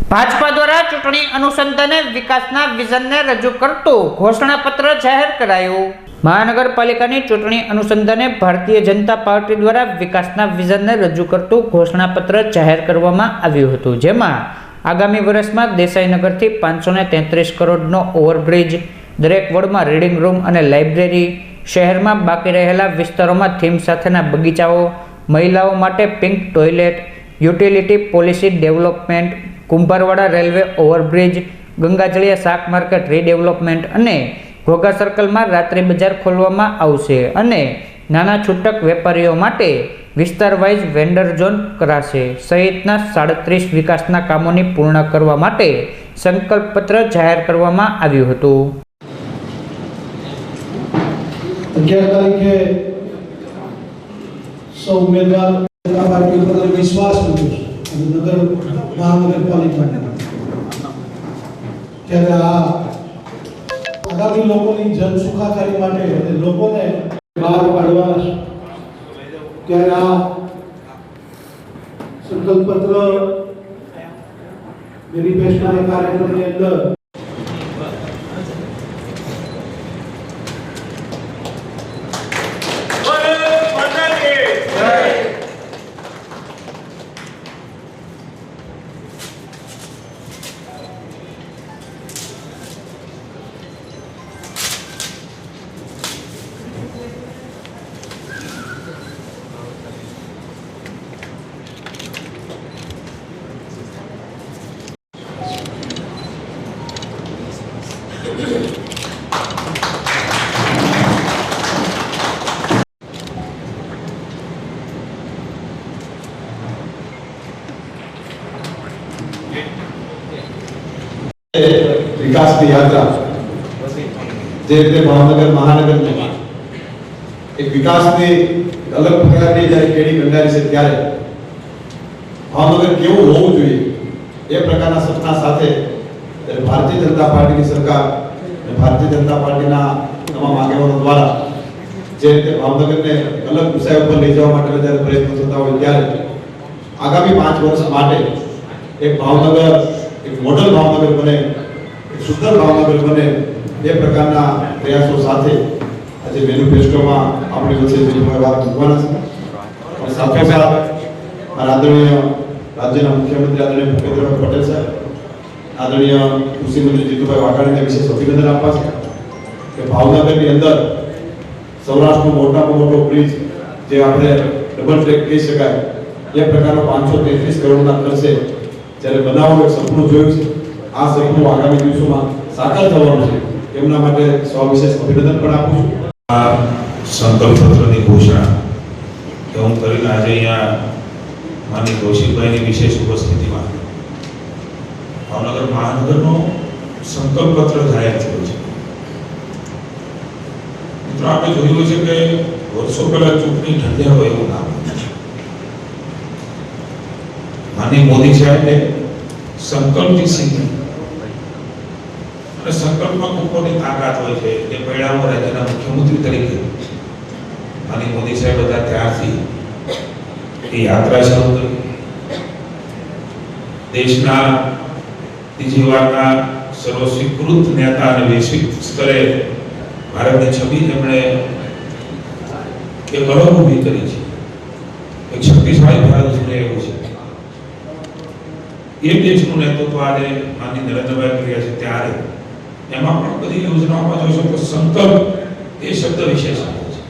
ભાજપા દ્વારા ચૂંટણી અનુસંધાને વિકાસના વિઝનને રજૂ કરતું ઘોષણાપત્ર જાહેર કરાયું। મહાનગરપાલિકાની ચૂંટણી અનુસંધાને ભારતીય જનતા પાર્ટી દ્વારા વિકાસના વિઝનને રજૂ કરતું ઘોષણાપત્ર જાહેર કરવામાં આવ્યું હતું, જેમાં આગામી વર્ષમાં દેસાઈનગરથી 533 કરોડનો ઓવરબ્રિજ, દરેક વોર્ડમાં રીડિંગ રૂમ અને લાઇબ્રેરી, શહેરમાં બાકી રહેલા વિસ્તારોમાં થીમ સાથેના બગીચાઓ, મહિલાઓ માટે pink toilet, utility policy development, Kumbharwada railway overbridge, Gangajaliya શાક માર્કેટ રીડેવલપમેન્ટ અને ઘોઘા સર્કલમાં રાત્રિ બજાર ખોલવામાં આવશે અને નાના છૂટક વેપારીઓ માટે વિસ્તાર વાઇઝ વેન્ડર ઝોન કરાશે સહિતના 37 વિકાસના કામોની પૂર્ણ કરવા માટે સંકલ્પપત્ર જાહેર કરવામાં આવ્યું હતું। 11 તારીખે સૌ ઉમેદવાર પાર્ટી ઉપર વિશ્વાસ મૂક્યો છે નગર મહાનગરપાલિકા ત્યારે આગામી લોકોની જન સુખાકારી માટે અને લોકોને બહાર પાડવા ત્યારે આ સંકલ્પપત્ર મેનિફેસ્ટોના કાર્યક્રમની અંદર विकास की यात्रा जे रीते भावनगर महानगर में एक विकास की अलग प्रकार की जारी केड़ी गंगारी से त्यारे भावनगर केवुं होवुं जोईए ए प्रकारना सपना साथे भारतीय जनता पार्टी की सरकार भारतीय जनता पार्टी ना तमाम આગેવાનો દ્વારા જે રીતે ભાવનગરને અલગ ઊંચાઈ ઉપર લઈ જવા માટે જ્યારે પ્રયત્નો થતા હોય ત્યારે આગામી 5 વર્ષ માટે એક ભાવનગર એક મોડલ ભાવનગર બને, સુંદર ભાવનગર બને એ પ્રકારના પ્રયાસો સાથે આજે મેનિફેસ્ટોમાં આપણી વચ્ચે જે વાત મૂકવાના છે અને સાથોસાથ આદરણીય રાજ્યના મુખ્યમંત્રી આદરણીય ભૂપેન્દ્રભાઈ પટેલ સાહેબ, આદરણીય કૃષિ મંત્રી જીતુભાઈ વાઘાણીને વિશેષ અભિનંદન આપવા છે કે ભાવનગરની અંદર સૌરાષ્ટ્રનો મોટામાં મોટો બ્રિજ જે આપણે ડબલ ટ્રેક કહી શકાય એ પ્રકારનો 533 કરોડના ખર્ચે જ્યારે બનાવવાનું સપનું જોયું છે, આ સપનું આગામી દિવસોમાં સાકાર થવાનું છે એમના માટે સવિશેષ અભિનંદન પણ આપું છું। આ સંકલ્પપત્રની ઘોષણા કે હું કરીને આજે અહીંયા માનનીય કૌશિકભાઈની વિશેષ ઉપસ્થિતિમાં ભાવનગર મહાનગરનો સંકલ્પપત્ર જાહેર થયો છે। મિત્રો, આપણે જોયું છે કે વર્ષો પહેલા ચૂંટણી ઢંઢેરો એવું નામ માનનીય મોદી સાહેબે સંકલ્પની સિદ્ધિ અને સંકલ્પમાં ખૂબ મોટી તાકાત હોય છે કે પહેલામાં રાજ્યના મુખ્યમંત્રી તરીકે માનનીય મોદી સાહેબ હતા ત્યારથી એ યાત્રા શરૂ કરી દેશના ત્રીજી વારના સર્વસ્વીકૃત નેતા અને વૈશ્વિક સ્તરે ભારતની છબી તેમણે એક અલગ ઊભી કરી છે, એક શક્તિશાળી ભારત ઉભરે એવું છે। એ દેશનું નેતૃત્વ આજે માનનીય નરેન્દ્રભાઈ કર્યા છે ત્યારે એમાં પણ બધી યોજનાઓમાં જોશો તો સંકલ્પ એ શબ્દ વિશેષ આવે છે।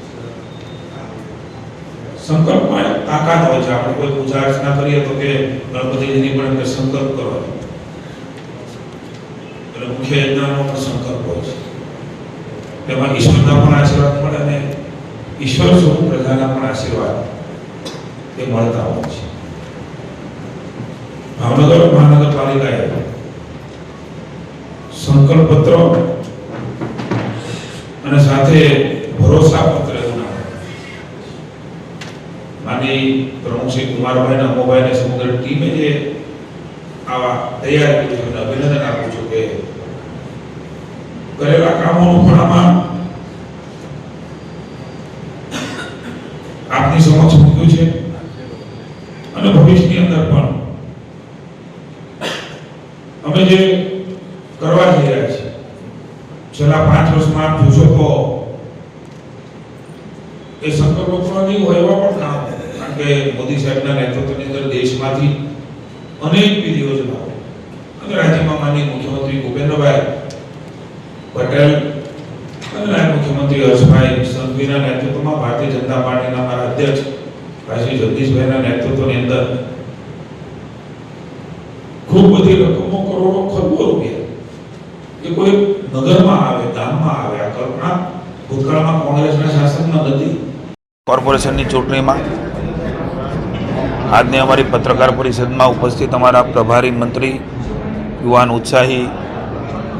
સંકલ્પમાં તાકાત હોય છે। આપણે કોઈ પૂજા અર્ચના કરીએ તો કે ગણપતિજીની પણ એમને સંકલ્પ કરો એટલે મુખ્ય યજ્ઞનો પણ સંકલ્પ હોય છે, તેમાં ઈશ્વરના પણ આશીર્વાદ મળે અને ઈશ્વર સ્વરૂપ પ્રજાના પણ આશીર્વાદ એ મળતા હોય છે। ભાવનગર મહાનગરપાલિકાએ સંકલ્પપત્ર અને સાથે ભરોસાપત્ર એવું નામ માની પ્રમુખ શ્રી કુમારભાઈ અને અમોભાઈ ને સમગ્ર ટીમે જે આવા તૈયાર કર્યું છે, અભિનંદન આપું છું કે કરેલા કામોનું પણ આમાં આપની સમક્ષ મૂક્યું છે અને ભવિષ્યની અંદર પણ અમે જે કરવા જઈ રહ્યા છીએ છેલ્લા 5 વર્ષમાં આપ જોશો તો એ સંકલ્પો પણ નહીં હોય એવા પણ કામ, કારણ કે મોદી સાહેબના નેતૃત્વની અંદર દેશમાંથી અનેકવિધ યોજનાઓ અને રાજ્યમાં માનનીય મુખ્યમંત્રી ભૂપેન્દ્રભાઈ પટેલ અને નાયબ મુખ્યમંત્રી હર્ષભાઈ સંઘવીના નેતૃત્વમાં ભારતીય જનતા પાર્ટીના મારા અધ્યક્ષ ભાઈ શ્રી જગદીશભાઈના નેતૃત્વની અંદર ખૂબ બધી રકમો, કરોડો, ખરબો રૂપિયા એ કોઈ નગરમાં આવે, ગામમાં આવે, આ કલ્પના ભૂતકાળમાં કોંગ્રેસના શાસનમાં નથી. કોર્પોરેશનની ચૂંટણીમાં આજની અમારી પત્રકાર પરિષદમાં ઉપસ્થિત અમારા પ્રભારી મંત્રી, યુવાન ઉત્સાહી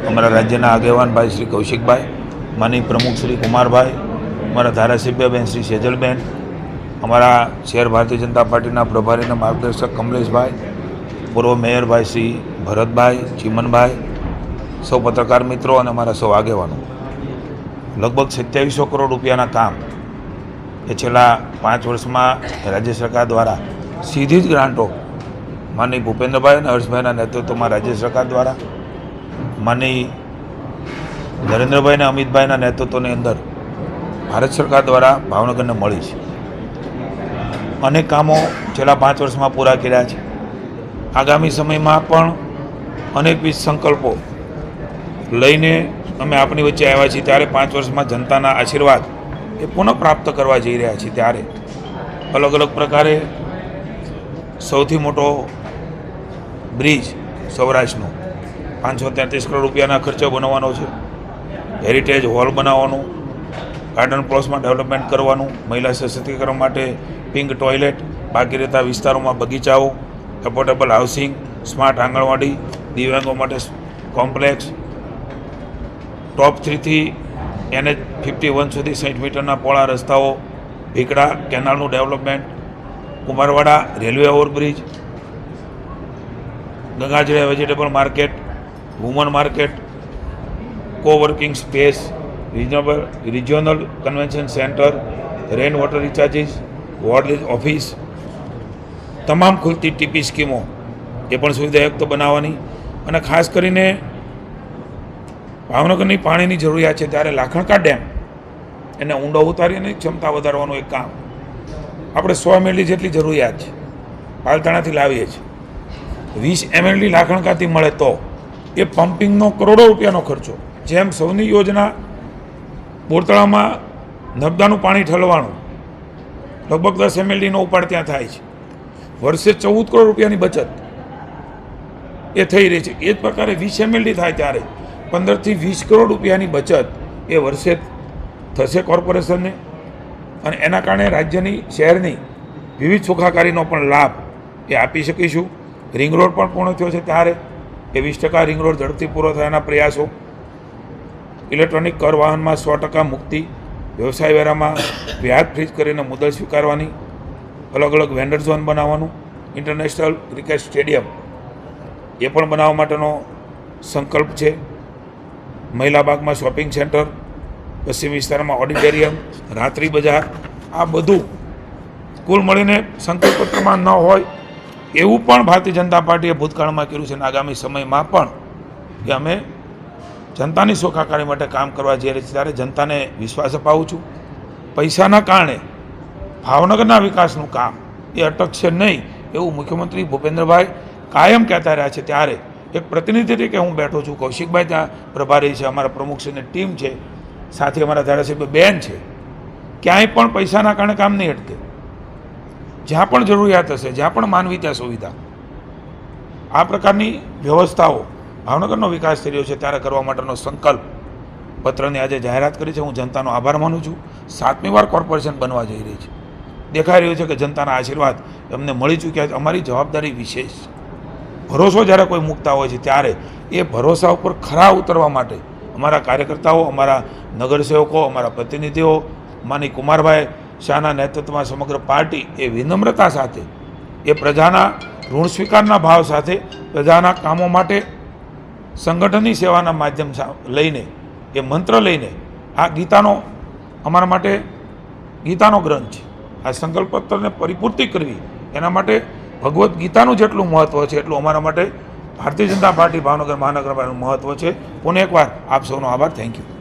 અમારા રાજ્યના આગેવાન ભાઈ શ્રી કૌશિકભાઈ, માનનીય પ્રમુખ શ્રી કુમારભાઈ, અમારા ધારાસભ્યબેન શ્રી સેજલબેન, અમારા શહેર ભારતીય જનતા પાર્ટીના પ્રભારીના માર્ગદર્શક કમલેશભાઈ, પૂર્વ મેયરભાઈ શ્રી ભરતભાઈ, ચીમનભાઈ, સૌ પત્રકાર મિત્રો અને અમારા સૌ આગેવાનો, લગભગ 2700 કરોડ રૂપિયાના કામ એ છેલ્લા 5 વર્ષમાં રાજ્ય સરકાર દ્વારા સીધી જ ગ્રાન્ટો માનનીય ભૂપેન્દ્રભાઈ અને હર્ષભાઈના નેતૃત્વમાં રાજ્ય સરકાર દ્વારા, માનનીય નરેન્દ્રભાઈ અને અમિતભાઈના નેતૃત્વની અંદર ભારત સરકાર દ્વારા ભાવનગરને મળી છે. અનેક કામો છેલ્લા 5 વર્ષમાં પૂરા કર્યા છે. આગામી સમયમાં પણ અનેકવિધ સંકલ્પો લઈને અમે આપણી વચ્ચે આવ્યા છીએ. ત્યારે 5 વર્ષમાં જનતાના આશીર્વાદ એ પુનઃ પ્રાપ્ત કરવા જઈ રહ્યા છીએ. ત્યારે અલગ અલગ પ્રકારે સૌથી મોટો બ્રિજ સૌરાષ્ટ્રનો 533 કરોડ રૂપિયાના ખર્ચો બનાવવાનો છે. હેરિટેજ હોલ બનાવવાનું, ગાર્ડન પ્લોટ્સમાં ડેવલપમેન્ટ કરવાનું, મહિલા સશક્તિકરણ માટે પિંક ટોયલેટ, બાકી રહેતા વિસ્તારોમાં બગીચાઓ, એફોર્ડેબલ હાઉસિંગ, સ્માર્ટ આંગણવાડી, દિવ્યાંગો માટે કોમ્પ્લેક્સ, ટોપ 3 થી NH 51 સુધી 60 મીટરના પહોળા રસ્તાઓ, ભીકડા કેનાલનું development, Kumarwada railway overbridge, Gangajaliya vegetable market, woman market, coworking space, regional convention centre, rain water recharges, ward office, તમામ ખુલતી ટીપી સ્કીમો એ પણ સુવિધાયુક્ત બનાવવાની. અને ખાસ કરીને ભાવનગરની પાણીની જરૂરિયાત છે ત્યારે લાખણકા ડેમ એને ઊંડો ઉતારી અને ક્ષમતા વધારવાનું એક કામ. આપણે 100 MLD જેટલી જરૂરિયાત છે, પાલતાણાથી લાવીએ છીએ. 20 MLD લાખણકાથી મળે તો એ પમ્પિંગનો કરોડો રૂપિયાનો ખર્ચો. જેમ સૌની યોજના બોરતળામાં નર્મદાનું પાણી ઠલવાનું લગભગ 10 MLDનો ઉપાડ ત્યાં થાય છે, વર્ષે 14 કરોડ રૂપિયાની બચત એ થઈ રહી છે. એ જ પ્રકારે 20 MLD થાય ત્યારે 15 થી 20 કરોડ રૂપિયાની બચત એ વર્ષે થશે કોર્પોરેશનને. અને એના કારણે રાજ્યની, શહેરની વિવિધ સુખાકારીનો પણ લાભ એ આપી શકીશું. રિંગ રોડ પણ પૂર્ણ થયો છે ત્યારે એ 20% રિંગ રોડ ઝડપથી પૂરો થવાના પ્રયાસો. ઇલેક્ટ્રોનિક કર વાહનમાં 100% મુક્તિ, વ્યવસાય વેરામાં વ્યાજ ફ્રીજ કરીને મુદત સ્વીકારવાની, અલગ અલગ વેન્ડર ઝોન બનાવવાનું, ઇન્ટરનેશનલ ક્રિકેટ સ્ટેડિયમ એ પણ બનાવવા માટેનો સંકલ્પ છે. મહિલા બાગમાં શોપિંગ સેન્ટર, પશ્ચિમ વિસ્તારમાં ઓડિટોરિયમ, રાત્રિ બજાર, આ બધું કુલ મળીને સંકલ્પપત્રમાં ન હોય એવું પણ ભારતીય જનતા પાર્ટીએ ભૂતકાળમાં કર્યું છે. અને આગામી સમયમાં પણ કે અમે જનતાની સુખાકારી માટે કામ કરવા જઈ રહી છે. ત્યારે જનતાને વિશ્વાસ અપાવું છું, પૈસાના કારણે ભાવનગરના વિકાસનું કામ એ અટકશે નહીં એવું મુખ્યમંત્રી ભૂપેન્દ્રભાઈ કાયમ કહેતા રહ્યા છે. ત્યારે એક પ્રતિનિધિ તરીકે હું બેઠો છું. કૌશિકભાઈ ત્યાં પ્રભારી છે, અમારા પ્રમુખશ્રીની ટીમ છે, સાથે અમારા ધારાસભ્ય બેન છે. ક્યાંય પણ પૈસાના કારણે કામ નહીં અટકે. જ્યાં પણ જરૂરિયાત હશે, જ્યાં પણ માનવી ત્યાં સુવિધા, આ પ્રકારની વ્યવસ્થાઓ ભાવનગરનો વિકાસ થઈ રહ્યો છે ત્યારે કરવા માટેનો સંકલ્પ પત્રની આજે જાહેરાત કરી છે. હું જનતાનો આભાર માનું છું. 7મી વાર કોર્પોરેશન બનવા જઈ રહી છે. દેખાઈ રહ્યું છે કે જનતાના આશીર્વાદ એમને મળી ચૂક્યા છે. અમારી જવાબદારી વિશેષ ભરોસો જ્યારે કોઈ મૂકતા હોય છે ત્યારે એ ભરોસા ઉપર ખરા ઉતરવા માટે અમારા કાર્યકર્તાઓ, અમારા નગરસેવકો, અમારા પ્રતિનિધિઓ, માની કુમારભાઈ શાહના નેતૃત્વમાં સમગ્ર પાર્ટી એ વિનમ્રતા સાથે, એ પ્રજાના ઋણ સ્વીકારના ભાવ સાથે, પ્રજાના કામો માટે સંગઠનની સેવાના માધ્યમ લઈને, એ મંત્ર લઈને આ ગીતાનો અમારા માટે ગીતાનો ગ્રંથ છે. આ સંકલ્પપત્રને પરિપૂર્તિ કરવી એના માટે ભગવદ્ ગીતાનું જેટલું મહત્ત્વ છે એટલું અમારા માટે ભારતીય જનતા પાર્ટી ભાવનગર મહાનગરપાલિકાનું મહત્ત્વ છે. પુનઃ એકવાર આપ સૌનો આભાર. Thank you.